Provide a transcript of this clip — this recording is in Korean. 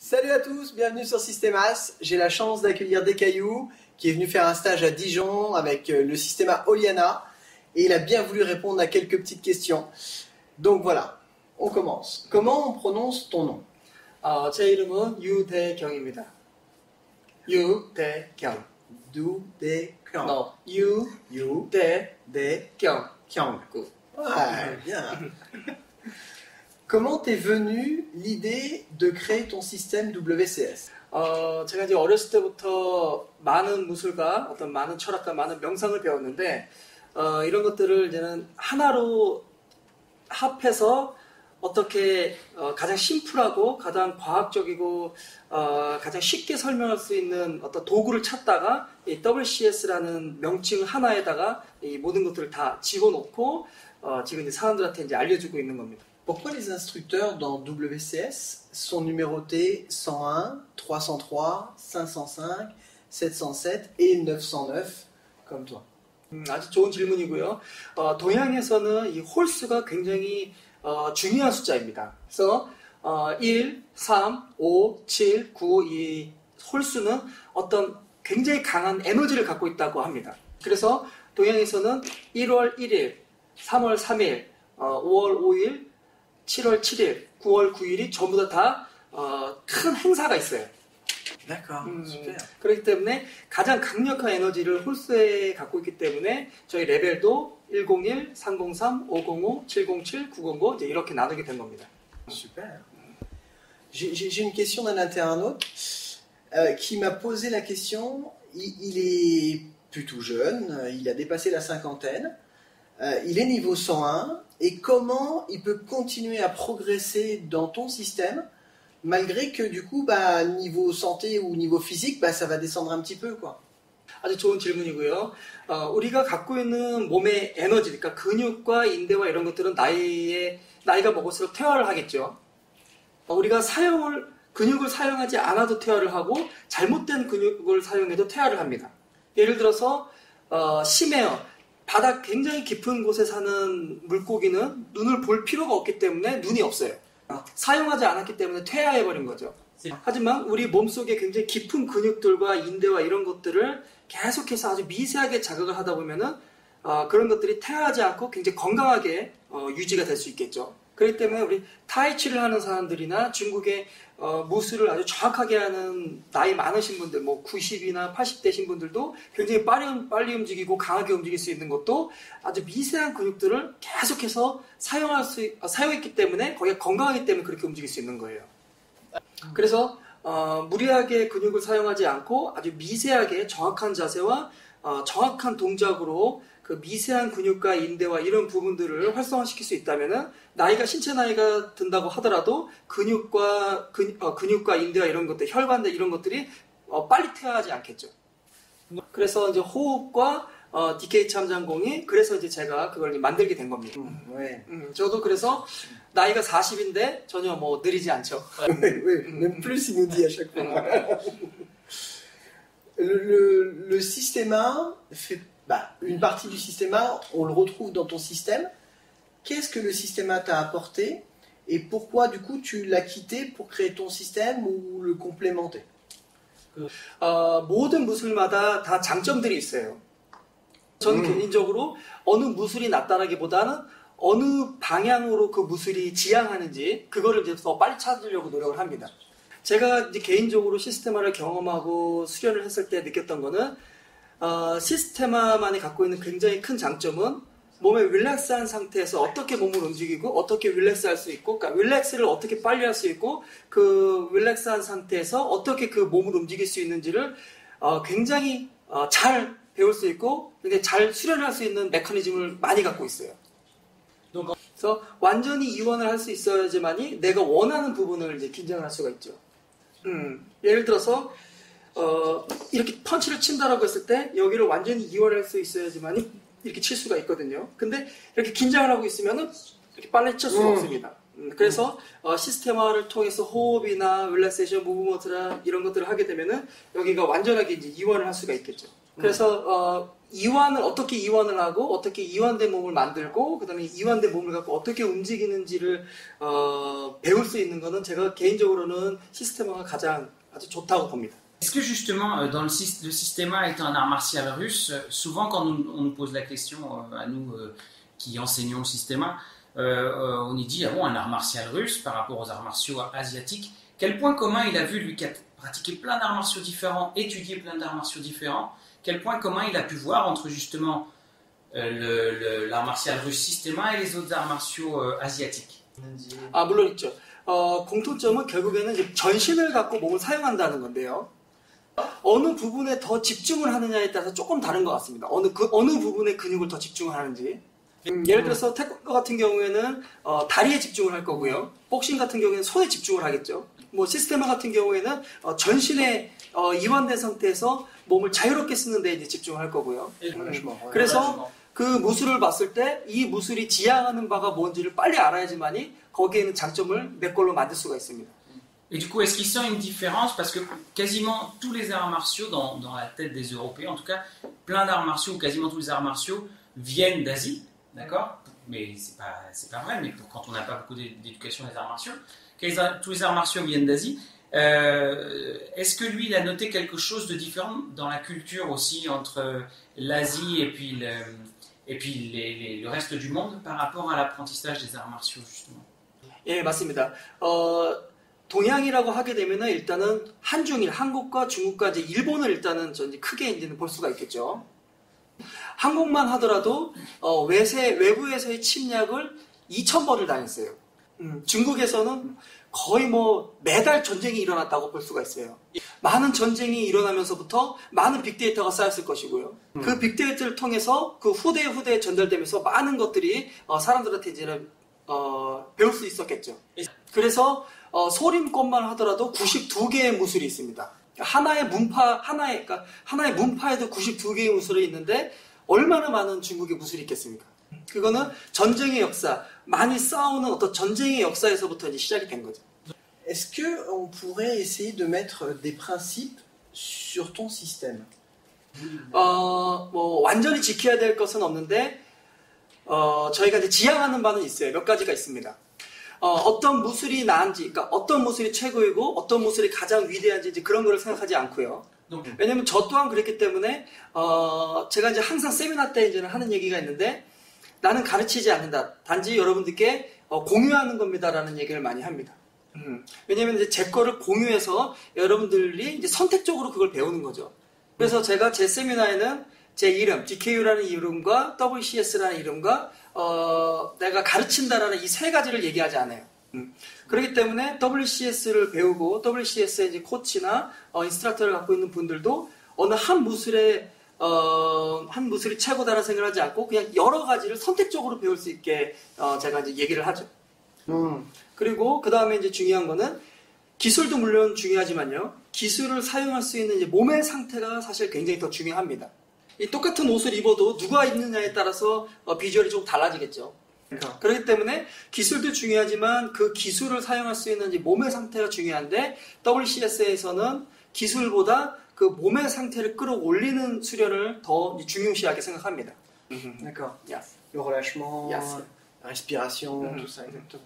Salut à tous, bienvenue sur Systémas. J'ai la chance d'accueillir Descailloux qui est venu faire un stage à Dijon avec le Systéma Oliana et il a bien voulu répondre à quelques petites questions. Donc voilà, on commence. Comment on prononce ton nom? 제 이름은 유대경입니다. 유대경. Dudekyang. No, Yu De 유대경. Kyang. Good. Ouais, bien. Comment t'es venu l'idée de créer ton système WCS? 제가 이제 어렸을 때부터 많은 무술과 어떤 많은 철학과 많은 명상을 배웠는데 이런 것들을 이제는 하나로 합해서 어떻게 가장 심플하고 가장 과학적이고 가장 쉽게 설명할 수 있는 어떤 도구를 찾다가 이 WCS라는 명칭 하나에다가 이 모든 것들을 다 집어넣고 지금 이제 사람들한테 이제 알려주고 있는 겁니다. Pourquoi les instructeurs dans WCS sont numérotés 101, 303, 505, 707 et 909 comme toi? 아주 좋은 질문이고요. 동양에서는 이 홀수가 굉장히 중요한 숫자입니다. 그래서 1, 3, 5, 7, 9 이 홀수는 어떤 굉장히 강한 에너지를 갖고 있다고 합니다. 그래서 동양에서는 1월 1일, 3월 3일, 5월 5일, 7월 7일, 9월 9일이 전부 다 큰 행사가 있어요. D'accord, super. 그렇기 때문에 가장 강력한 에너지를 홀수에 갖고 있기 때문에 저희 레벨도 101, 303, 505, 707, 905 이제 이렇게 나누게 된 겁니다. Super. J'ai une question d'un internaute qui m'a posé la question. Il est plutôt jeune, il a dépassé la cinquantaine, il est niveau 101. Et comment il peut continuer à progresser dans ton système malgré que du coup niveau santé ou niveau physique ça va descendre un petit peu quoi. 아주 좋은 질문이고요. 우리가 갖고 있는 몸의 에너지, 그러니까 근육과 인대와 이런 것들은 나이가 먹을수록 퇴화를 하겠죠. 우리가 근육을 사용하지 않아도 퇴화를 하고 잘못된 근육을 사용해도 퇴화를 합니다. 예를 들어서 심해요. 바닥 굉장히 깊은 곳에 사는 물고기는 눈을 볼 필요가 없기 때문에 눈이 없어요. 사용하지 않았기 때문에 퇴화해버린 거죠. 하지만 우리 몸속에 굉장히 깊은 근육들과 인대와 이런 것들을 계속해서 아주 미세하게 자극을 하다 보면은 그런 것들이 퇴화하지 않고 굉장히 건강하게 유지가 될 수 있겠죠. 그렇기 때문에 우리 타이치를 하는 사람들이나 중국의 무술을 아주 정확하게 하는 나이 많으신 분들, 뭐 90이나 80대신 분들도 굉장히 빨리 움직이고 강하게 움직일 수 있는 것도 아주 미세한 근육들을 계속해서 사용했기 때문에 거기가 건강하기 때문에 그렇게 움직일 수 있는 거예요. 그래서 무리하게 근육을 사용하지 않고 아주 미세하게 정확한 자세와 정확한 동작으로 그 미세한 근육과 인대와 이런 부분들을 활성화시킬 수 있다면은 신체 나이가 든다고 하더라도 근육과 인대와 이런 것들, 혈관들 이런 것들이 빨리 퇴화하지 않겠죠. 그래서 이제 호흡과 DK 참전공이 그래서 이제 제가 그걸 만들게 된 겁니다. 저도 그래서 나이가 40인데 전혀 뭐 느리지 않죠. Même plus il nous dit à chaque fois. Le systéma fait une partie du systéma, on le retrouve dans ton système. Qu'est-ce que le systéma t'a apporté et pourquoi du coup tu l'as quitté pour créer ton système ou le complémenter? 모든 무술마다 다 장점들이 있어요. 저는 개인적으로 어느 무술이 낫다라기보다는 어느 방향으로 그 무술이 지향하는지 그거를 이제 더 빨리 찾으려고 노력을 합니다. 제가 이제 개인적으로 시스테마를 경험하고 수련을 했을 때 느꼈던 거는 시스테마만이 갖고 있는 굉장히 큰 장점은 몸에 릴렉스한 상태에서 어떻게 몸을 움직이고 어떻게 릴렉스할 수 있고 그러니까 릴렉스를 어떻게 빨리 할 수 있고 그 릴렉스한 상태에서 어떻게 그 몸을 움직일 수 있는지를 굉장히 잘 배울 수 있고 잘 수련할 수 있는 메커니즘을 많이 갖고 있어요. 그래서 완전히 이완을 할 수 있어야지만이 내가 원하는 부분을 이제 긴장을 할 수가 있죠. 예를 들어서 이렇게 펀치를 친다라고 했을 때 여기를 완전히 이완할 수 있어야지만이 이렇게 칠 수가 있거든요. 근데 이렇게 긴장을 하고 있으면은 이렇게 빨리 칠 수가 없습니다. 그래서 시스템화를 통해서 호흡이나 릴렉세이션 무브먼트나 이런 것들을 하게 되면은 여기가 완전하게 이제 이완을 할 수가 있겠죠. 그래서 이완을 어떻게 이완을 하고 어떻게 이완된 몸을 만들고 그다음에 이완된 몸을 갖고 어떻게 움직이는지를 배울 수 있는 거는 제가 개인적으로는 시스테마가 가장 아주 좋다고 봅니다. Est-ce que justement, dans le systéma étant un art martial russe, souvent quand on nous pose la question à nous qui enseignons le systéma, on nous dit, ah bon, un art martial russe par rapport aux arts martiaux asiatiques, quel point commun il a vu, lui qui a pratiqué plein d'arts martiaux différents, étudié plein d'arts martiaux différents, quel point commun il a pu voir entre justement l'art martial russe systéma et les autres arts martiaux asiatiques? 아, 물론 있죠. 공통점은 결국에는 이제 전신을 갖고 몸을 사용한다는 건데요. 어느 부분에 더 집중을 하느냐에 따라서 조금 다른 것 같습니다. 어느 부분에 근육을 더 집중을 하는지. 예를 들어서 태권도 같은 경우에는 다리에 집중을 할 거고요. 복싱 같은 경우에는 손에 집중을 하겠죠. 뭐 시스테마 같은 경우에는 전신에 이완된 상태에서 몸을 자유롭게 쓰는 데 이제 집중을 할 거고요. 그래서 그 무술을 봤을 때 이 무술이 지향하는 바가 뭔지를 빨리 알아야지만이 거기에 있는 장점을 내 걸로 만들 수가 있습니다. Et du coup, est-ce qu'il sent une différence? Parce que quasiment tous les arts martiaux, dans la tête des Européens, en tout cas, plein d'arts martiaux, ou quasiment tous les arts martiaux, viennent d'Asie, d'accord? Mais c'est pas vrai, mais quand on n'a pas beaucoup d'éducation des arts martiaux, tous les arts martiaux viennent d'Asie. Est-ce que lui, il a noté quelque chose de différent dans la culture aussi entre l'Asie et puis le reste du monde par rapport à l'apprentissage des arts martiaux, justement? 예, 맞습니다. 동양이라고 하게 되면은 일단은 한중일, 한국과 중국과 이제 일본을 일단은 크게 이제는 볼 수가 있겠죠. 한국만 하더라도 외부에서의 침략을 2,000번을 당했어요. 중국에서는 거의 뭐 매달 전쟁이 일어났다고 볼 수가 있어요. 많은 전쟁이 일어나면서부터 많은 빅데이터가 쌓였을 것이고요. 그 빅데이터를 통해서 그 후대에 전달되면서 많은 것들이 사람들한테 이제는 배울 수 있었겠죠. 그래서 소림권만 하더라도 92개의 무술이 있습니다. 하나의 문파에도 92개의 무술이 있는데 얼마나 많은 중국의 무술이 있겠습니까? 그거는 전쟁의 역사, 많이 싸우는 어떤 전쟁의 역사에서부터 이제 시작이 된 거죠. Est-ce que on pourrait essayer de mettre des principes sur ton système? 뭐 완전히 지켜야 될 것은 없는데 저희가 이제 지향하는 바는 있어요. 몇 가지가 있습니다. 어떤 무술이 나은지, 그러니까 어떤 무술이 최고이고 어떤 무술이 가장 위대한지 이제 그런 거를 생각하지 않고요. 왜냐면 저 또한 그랬기 때문에 제가 이제 항상 세미나 때 이제는 하는 얘기가 있는데 나는 가르치지 않는다. 단지 여러분들께 공유하는 겁니다라는 얘기를 많이 합니다. 왜냐면 이제 제 거를 공유해서 여러분들이 이제 선택적으로 그걸 배우는 거죠. 그래서 제가 제 세미나에는 제 이름, DKU라는 이름과 WCS라는 이름과 내가 가르친다라는 이 세 가지를 얘기하지 않아요. 그렇기 때문에 WCS를 배우고 WCS의 이제 코치나 인스트럭터를 갖고 있는 분들도 어느 한 무술이 최고다라는 생각을 하지 않고 그냥 여러 가지를 선택적으로 배울 수 있게 제가 이제 얘기를 하죠. 그리고 그 다음에 이제 중요한 거는 기술도 물론 중요하지만요. 기술을 사용할 수 있는 이제 몸의 상태가 사실 굉장히 더 중요합니다. 이 똑같은 옷을 입어도 누가 입느냐에 따라서 비주얼이 조금 달라지겠죠. 그렇기 때문에 기술도 중요하지만 그 기술을 사용할 수 있는 이제 몸의 상태가 중요한데 WCS에서는 기술보다 그 몸의 상태를 끌어올리는 수련을 더 중요시하게 생각합니다. D'accord. Yes. Le relâchement, Yes. la respiration, tout ça, exactement.